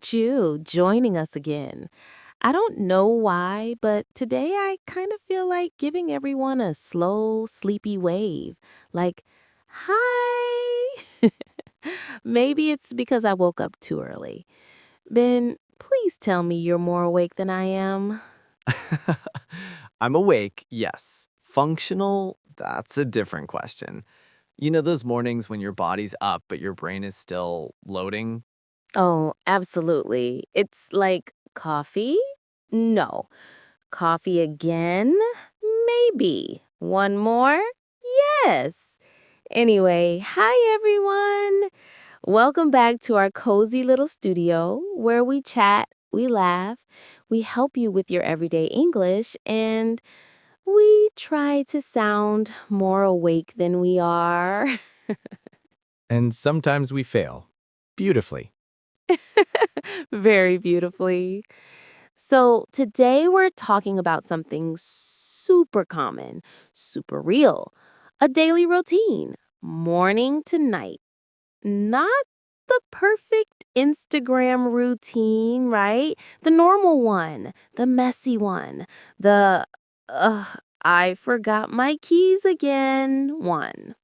appreciate you joining us again. I don't know why, but today I kind of feel like giving everyone a slow, sleepy wave. Like, hi. Maybe it's because I woke up too early. Ben, please tell me you're more awake than I am. I'm awake, yes. Functional, that's a different question. You know those mornings when your body's up but your brain is still loading? Oh, absolutely. It's like coffee? No. Coffee again? Maybe. One more? Yes. Anyway, hi everyone. Welcome back to our cozy little studio where we chat, we laugh, we help you with your everyday English, and we try to sound more awake than we are. And sometimes we fail. Beautifully. Very beautifully. So, today we're talking about something super common, super real, a daily routine, morning to night. Not the perfect Instagram routine, right? The normal one, the messy one, the, I forgot my keys again one.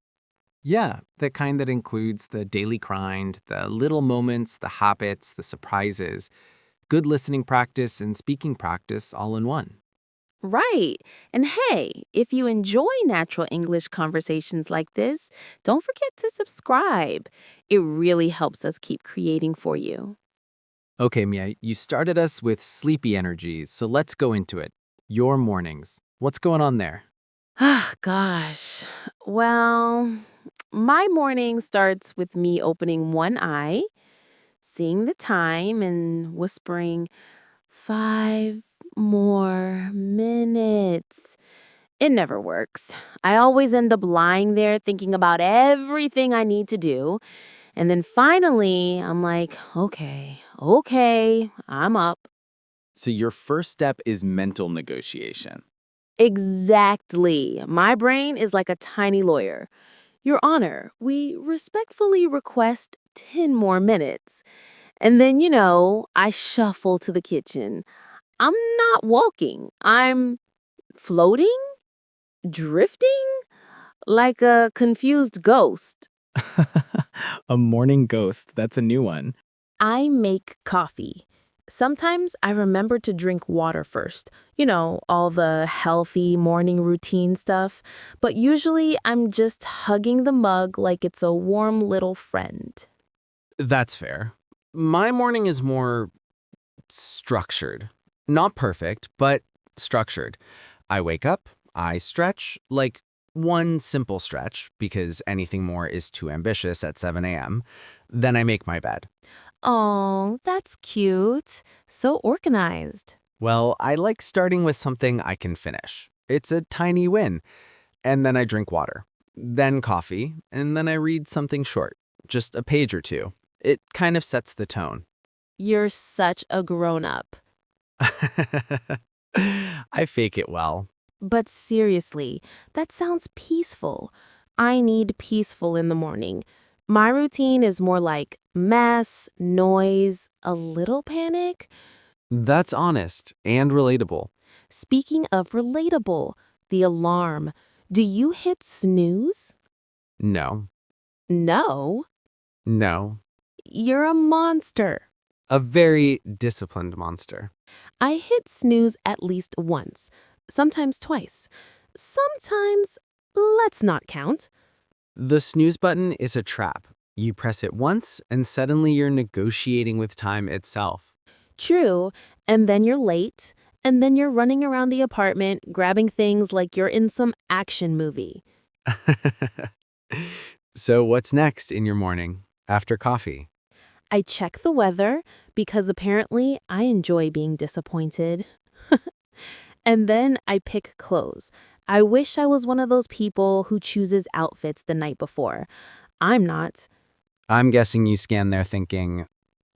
Yeah, the kind that includes the daily grind, the little moments, the habits, the surprises, good listening practice and speaking practice all in one. Right. And hey, if you enjoy natural English conversations like this, don't forget to subscribe. It really helps us keep creating for you. Okay, Mia, you started us with sleepy energies, so let's go into it. Your mornings. What's going on there? Ah, gosh. Well, my morning starts with me opening one eye, seeing the time, and whispering, 5 more minutes. It never works. I always end up lying there thinking about everything I need to do. And then finally, I'm like, okay, I'm up. So your first step is mental negotiation. Exactly. My brain is like a tiny lawyer. Your Honor, we respectfully request 10 more minutes. And then, I shuffle to the kitchen. I'm not walking. I'm floating, drifting, like a confused ghost. A morning ghost. That's a new one. I make coffee. Sometimes I remember to drink water first. All the healthy morning routine stuff. But usually I'm just hugging the mug like it's a warm little friend. That's fair. My morning is more structured. Not perfect, but structured. I wake up, I stretch, like one simple stretch, because anything more is too ambitious at 7 a.m. Then I make my bed. Oh, that's cute. So organized. Well, I like starting with something I can finish. It's a tiny win. And then I drink water. Then coffee, and then I read something short, just a page or two. It kind of sets the tone. You're such a grown-up. I fake it well. But seriously, that sounds peaceful. I need peaceful in the morning. My routine is more like mess, noise, a little panic. That's honest and relatable. Speaking of relatable, the alarm. Do you hit snooze? No, No. no. You're a monster. A very disciplined monster. I hit snooze at least once, sometimes twice. Sometimes, let's not count. The snooze button is a trap. You press it once, and suddenly you're negotiating with time itself. True, and then you're late, and then you're running around the apartment grabbing things like you're in some action movie. So, what's next in your morning after coffee? I check the weather because apparently I enjoy being disappointed. And then I pick clothes. I wish I was one of those people who chooses outfits the night before. I'm not. I'm guessing you scan there thinking,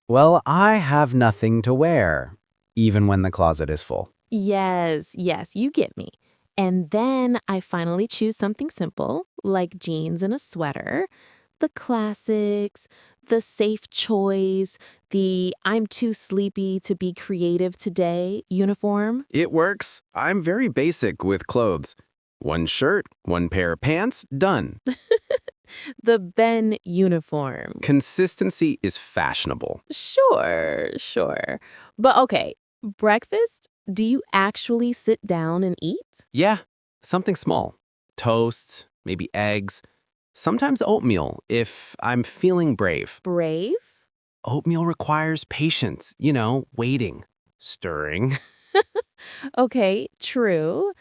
well, I have nothing to wear, even when the closet is full. Yes, you get me. And then I finally choose something simple, like jeans and a sweater. The classics, the safe choice, the I'm too sleepy to be creative today uniform. It works. I'm very basic with clothes. One shirt, one pair of pants, done. The Ben uniform. Consistency is fashionable. Sure, sure. But okay, breakfast? Do you actually sit down and eat? Yeah, something small. Toast, maybe eggs, sometimes oatmeal if I'm feeling brave. Brave? Oatmeal requires patience, waiting, stirring. Okay, true.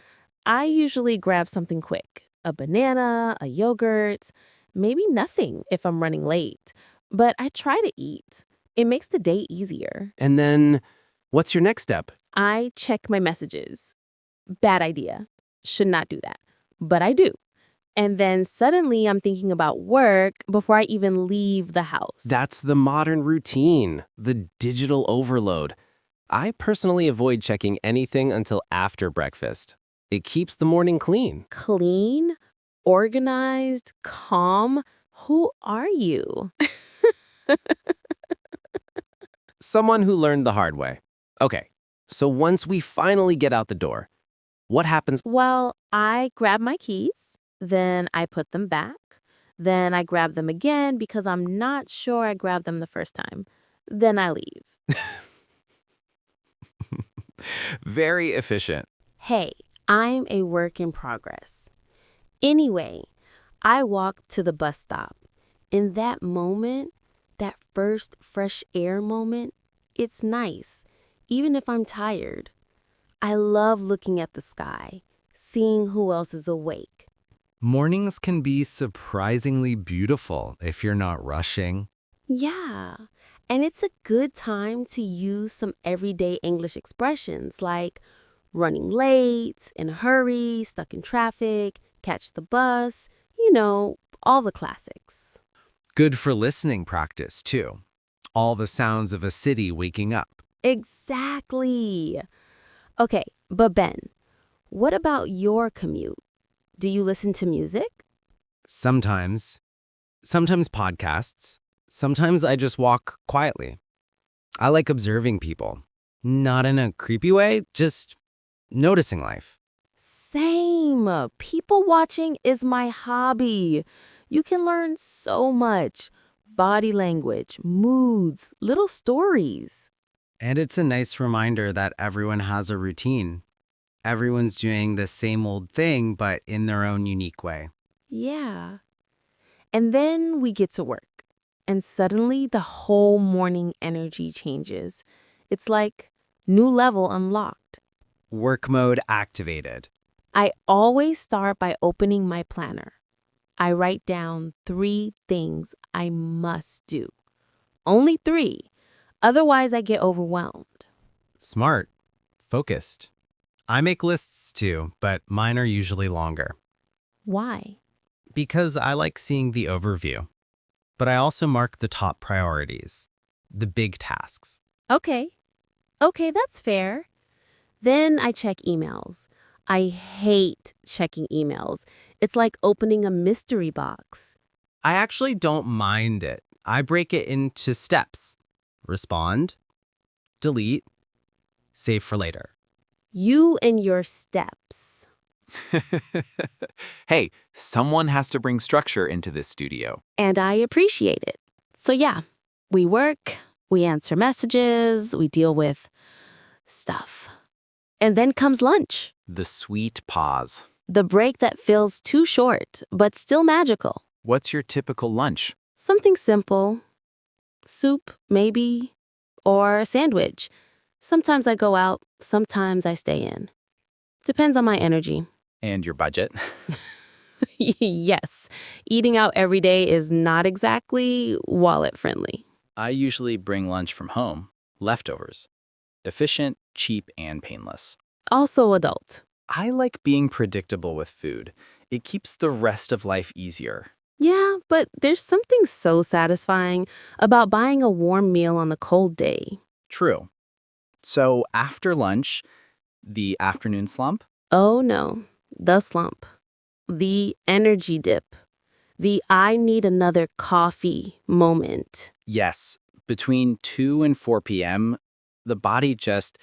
I usually grab something quick. A banana, a yogurt, maybe nothing if I'm running late. But I try to eat. It makes the day easier. And then, what's your next step? I check my messages. Bad idea. Should not do that. But I do. And then suddenly I'm thinking about work before I even leave the house. That's the modern routine, the digital overload. I personally avoid checking anything until after breakfast. It keeps the morning clean. Clean, organized, calm. Who are you? Someone who learned the hard way. Okay, so once we finally get out the door, what happens? Well, I grab my keys, then I put them back, then I grab them again because I'm not sure I grabbed them the first time. Then I leave. Very efficient. Hey, I'm a work in progress. Anyway, I walk to the bus stop. In that moment, that first fresh air moment, it's nice, even if I'm tired. I love looking at the sky, seeing who else is awake. Mornings can be surprisingly beautiful if you're not rushing. Yeah, and it's a good time to use some everyday English expressions like running late, in a hurry, stuck in traffic, catch the bus, all the classics. Good for listening practice, too. All the sounds of a city waking up. Exactly. Okay, but Ben, what about your commute? Do you listen to music? Sometimes. Sometimes podcasts. Sometimes I just walk quietly. I like observing people. Not in a creepy way, just noticing life. Same. People watching is my hobby. You can learn so much. Body language, moods, little stories. And it's a nice reminder that everyone has a routine. Everyone's doing the same old thing, but in their own unique way. Yeah. And then we get to work. And suddenly the whole morning energy changes. It's like new level unlocked. Work mode activated. I always start by opening my planner. I write down 3 things I must do. Only 3. Otherwise, I get overwhelmed. Smart. Focused. I make lists too, but mine are usually longer. Why? Because I like seeing the overview. But I also mark the top priorities, the big tasks. Okay. Okay, that's fair. Then I check emails. I hate checking emails. It's like opening a mystery box. I actually don't mind it. I break it into steps. Respond, delete, save for later. You and your steps. Hey, someone has to bring structure into this studio. And I appreciate it. So yeah, we work, we answer messages, we deal with stuff. And then comes lunch. The sweet pause. The break that feels too short, but still magical. What's your typical lunch? Something simple. Soup, maybe. Or a sandwich. Sometimes I go out, sometimes I stay in. Depends on my energy. And your budget? Yes, eating out every day is not exactly wallet friendly. I usually bring lunch from home, leftovers. Efficient, cheap, and painless. Also adult. I like being predictable with food. It keeps the rest of life easier. Yeah, but there's something so satisfying about buying a warm meal on a cold day. True. So after lunch, the afternoon slump? Oh no, the slump. The energy dip. The I need another coffee moment. Yes, between 2 and 4 p.m., the body just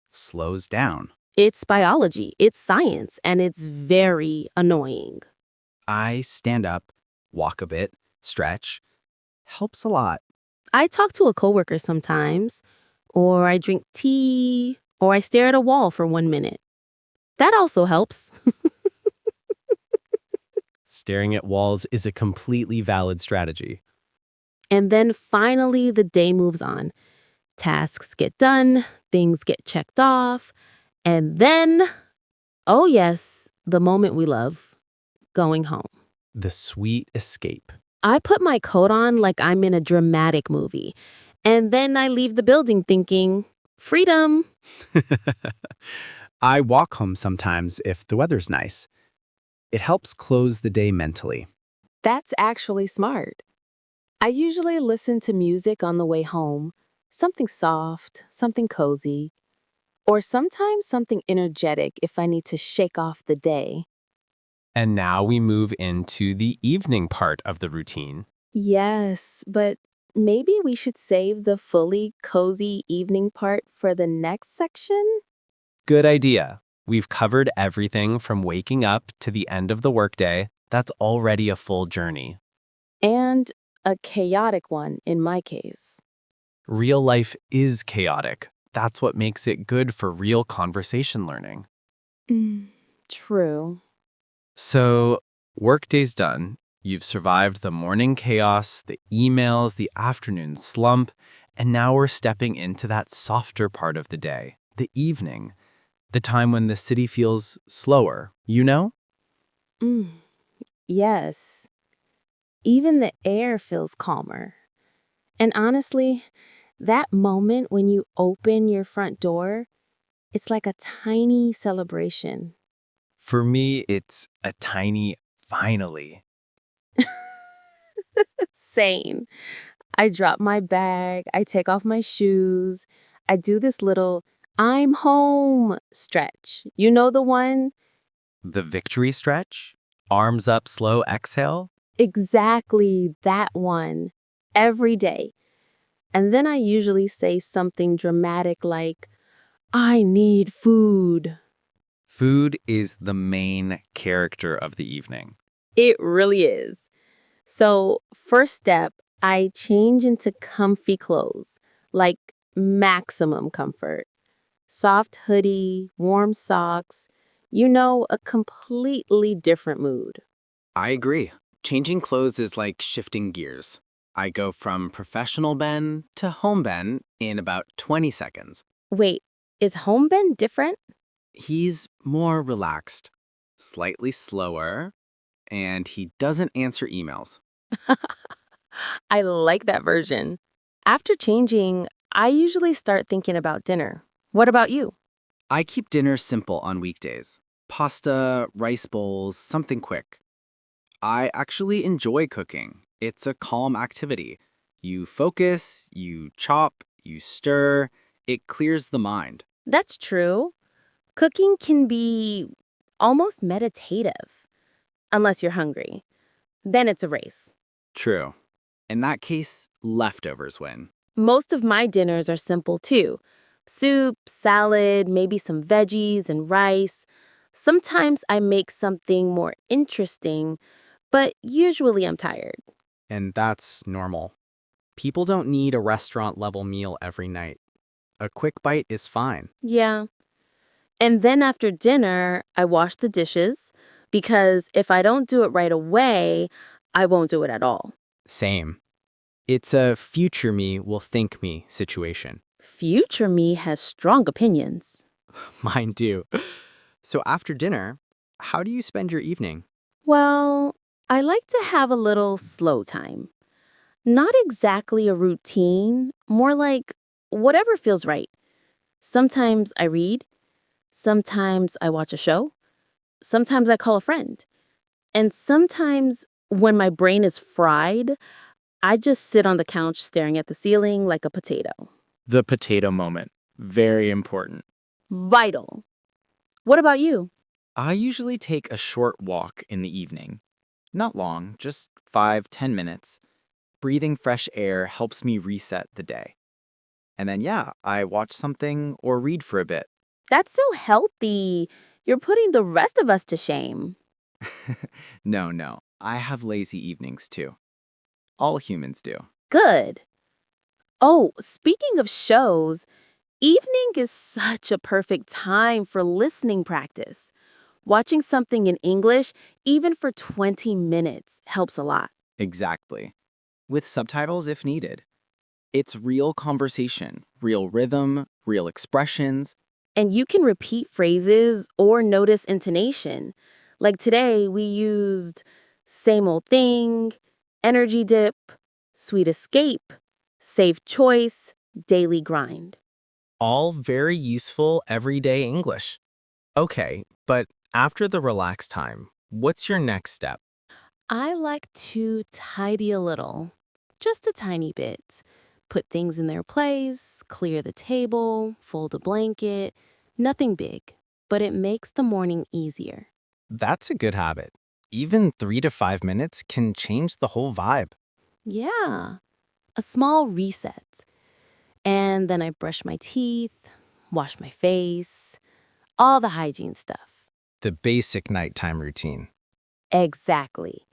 slows down. It's biology, it's science, and it's very annoying. I stand up, walk a bit, stretch. Helps a lot. I talk to a coworker sometimes, or I drink tea, or I stare at a wall for 1 minute. That also helps. Staring at walls is a completely valid strategy. And then finally, the day moves on. Tasks get done, things get checked off, and then, oh yes, the moment we love, going home. The sweet escape. I put my coat on like I'm in a dramatic movie, and then I leave the building thinking, freedom. I walk home sometimes if the weather's nice. It helps close the day mentally. That's actually smart. I usually listen to music on the way home, something soft, something cozy, or sometimes something energetic if I need to shake off the day. And now we move into the evening part of the routine. Yes, but maybe we should save the fully cozy evening part for the next section? Good idea. We've covered everything from waking up to the end of the workday. That's already a full journey. And a chaotic one in my case. Real life is chaotic. That's what makes it good for real conversation learning. True. So, workday's done. You've survived the morning chaos, the emails, the afternoon slump, and now we're stepping into that softer part of the day, the evening, the time when the city feels slower, you know? Mm. Yes. Even the air feels calmer. And honestly, that moment when you open your front door, it's like a tiny celebration. For me, it's a tiny finally. Same. I drop my bag, I take off my shoes, I do this little I'm home stretch. You know the one? The victory stretch? Arms up, slow exhale? Exactly that one. Every day. And then I usually say something dramatic like, I need food. Food is the main character of the evening. It really is. So, first step, I change into comfy clothes, like maximum comfort. Soft hoodie, warm socks, a completely different mood. I agree. Changing clothes is like shifting gears. I go from professional Ben to home Ben in about 20 seconds. Wait, is home Ben different? He's more relaxed, slightly slower, and he doesn't answer emails. I like that version. After changing, I usually start thinking about dinner. What about you? I keep dinner simple on weekdays. Pasta, rice bowls, something quick. I actually enjoy cooking. It's a calm activity. You focus, you chop, you stir. It clears the mind. That's true. Cooking can be almost meditative, unless you're hungry. Then it's a race. True. In that case, leftovers win. Most of my dinners are simple too. Soup, salad, maybe some veggies and rice. Sometimes I make something more interesting, but usually I'm tired. And that's normal. People don't need a restaurant level meal every night. A quick bite is fine. Yeah. And then after dinner, I wash the dishes because if I don't do it right away, I won't do it at all. Same. It's a future me will thank me situation. Future me has strong opinions. Mine do. So after dinner, how do you spend your evening? Well, I like to have a little slow time. Not exactly a routine, more like whatever feels right. Sometimes I read, sometimes I watch a show, sometimes I call a friend. And sometimes when my brain is fried, I just sit on the couch staring at the ceiling like a potato. The potato moment. Very important. Vital. What about you? I usually take a short walk in the evening. Not long, just 5, 10 minutes. Breathing fresh air helps me reset the day. And then, yeah, I watch something or read for a bit. That's so healthy. You're putting the rest of us to shame. No, no, I have lazy evenings too. All humans do. Good. Oh, speaking of shows, evening is such a perfect time for listening practice. Watching something in English, even for 20 minutes, helps a lot. Exactly. With subtitles if needed. It's real conversation, real rhythm, real expressions. And you can repeat phrases or notice intonation. Like today, we used same old thing, energy dip, sweet escape, safe choice, daily grind. All very useful everyday English. Okay, but after the relaxed time, what's your next step? I like to tidy a little, just a tiny bit. Put things in their place, clear the table, fold a blanket. Nothing big, but it makes the morning easier. That's a good habit. Even 3 to 5 minutes can change the whole vibe. Yeah, a small reset. And then I brush my teeth, wash my face, all the hygiene stuff. The basic nighttime routine. Exactly.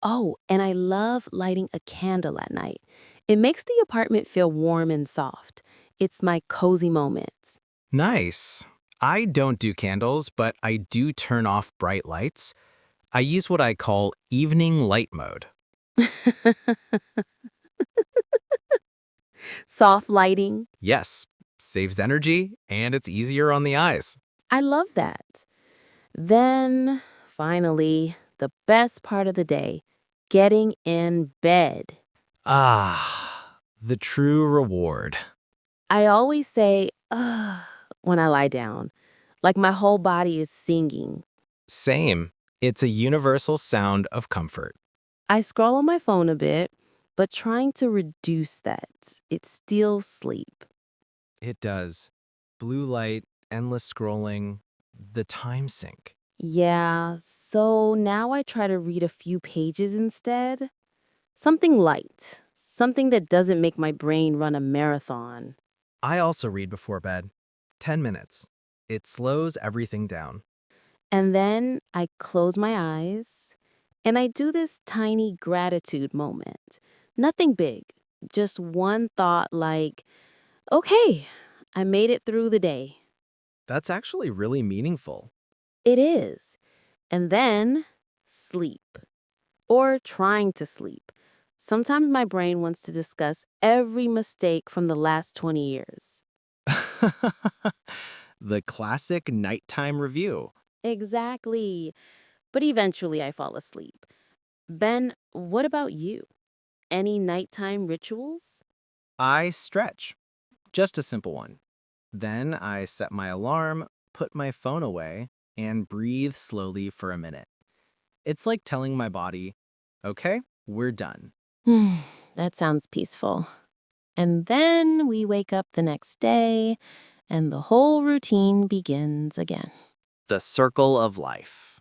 Oh, and I love lighting a candle at night. It makes the apartment feel warm and soft. It's my cozy moment. Nice. I don't do candles, but I do turn off bright lights. I use what I call evening light mode. Soft lighting. Yes, saves energy and it's easier on the eyes. I love that. Then, finally, the best part of the day, getting in bed. Ah, the true reward. I always say, ugh, when I lie down, like my whole body is singing. Same. It's a universal sound of comfort. I scroll on my phone a bit, but trying to reduce that, it steals sleep. It does. Blue light, endless scrolling, the time sink. Yeah, so now I try to read a few pages instead. Something light, something that doesn't make my brain run a marathon. I also read before bed. 10 minutes. It slows everything down. And then I close my eyes and I do this tiny gratitude moment. Nothing big, just one thought like, okay, I made it through the day. That's actually really meaningful. It is. And then sleep, or trying to sleep. Sometimes my brain wants to discuss every mistake from the last 20 years. The classic nighttime review. Exactly. But eventually I fall asleep. Ben, what about you? Any nighttime rituals? I stretch. Just a simple one. Then I set my alarm, put my phone away, and breathe slowly for a minute. It's like telling my body, okay, we're done. That sounds peaceful. And then we wake up the next day, and the whole routine begins again. The circle of life.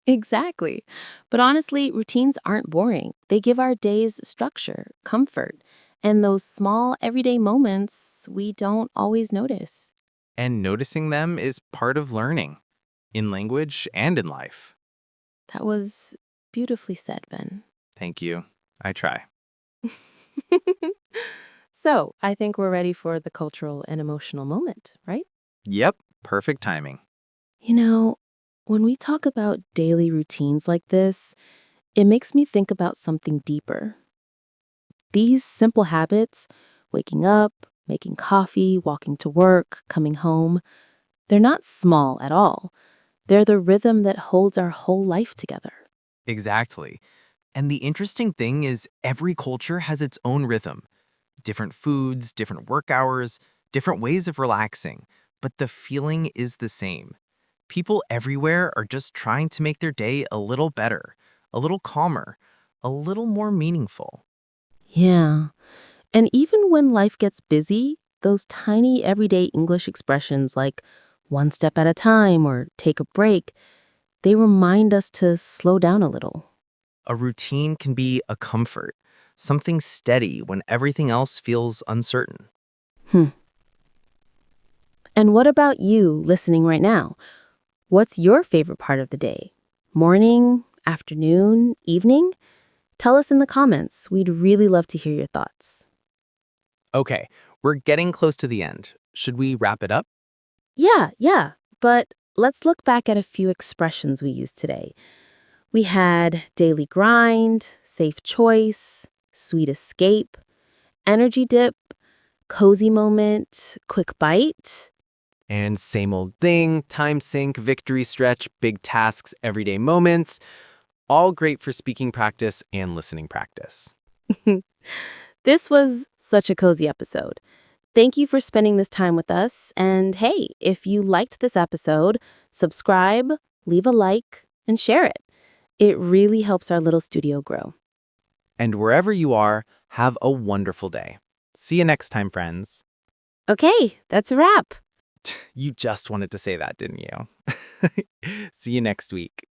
Exactly. But honestly, routines aren't boring. They give our days structure, comfort, and those small everyday moments we don't always notice. And noticing them is part of learning, in language and in life. That was beautifully said, Ben. Thank you. I try. So, I think we're ready for the cultural and emotional moment, right? Yep, perfect timing. You know, when we talk about daily routines like this, it makes me think about something deeper. These simple habits, waking up, making coffee, walking to work, coming home, they're not small at all. They're the rhythm that holds our whole life together. Exactly. And the interesting thing is every culture has its own rhythm. Different foods, different work hours, different ways of relaxing, but the feeling is the same. People everywhere are just trying to make their day a little better, a little calmer, a little more meaningful. Yeah. And even when life gets busy, those tiny everyday English expressions like one step at a time or take a break, they remind us to slow down a little. A routine can be a comfort, something steady when everything else feels uncertain. Hmm. And what about you listening right now? What's your favorite part of the day? Morning, afternoon, evening? Tell us in the comments. We'd really love to hear your thoughts. Okay, we're getting close to the end. Should we wrap it up? Yeah. But let's look back at a few expressions we used today. We had daily grind, safe choice, sweet escape, energy dip, cozy moment, quick bite. And same old thing, time sink, victory stretch, big tasks, everyday moments, all great for speaking practice and listening practice. This was such a cozy episode. Thank you for spending this time with us. And hey, if you liked this episode, subscribe, leave a like, and share it. It really helps our little studio grow. And wherever you are, have a wonderful day. See you next time, friends. Okay, that's a wrap. You just wanted to say that, didn't you? See you next week.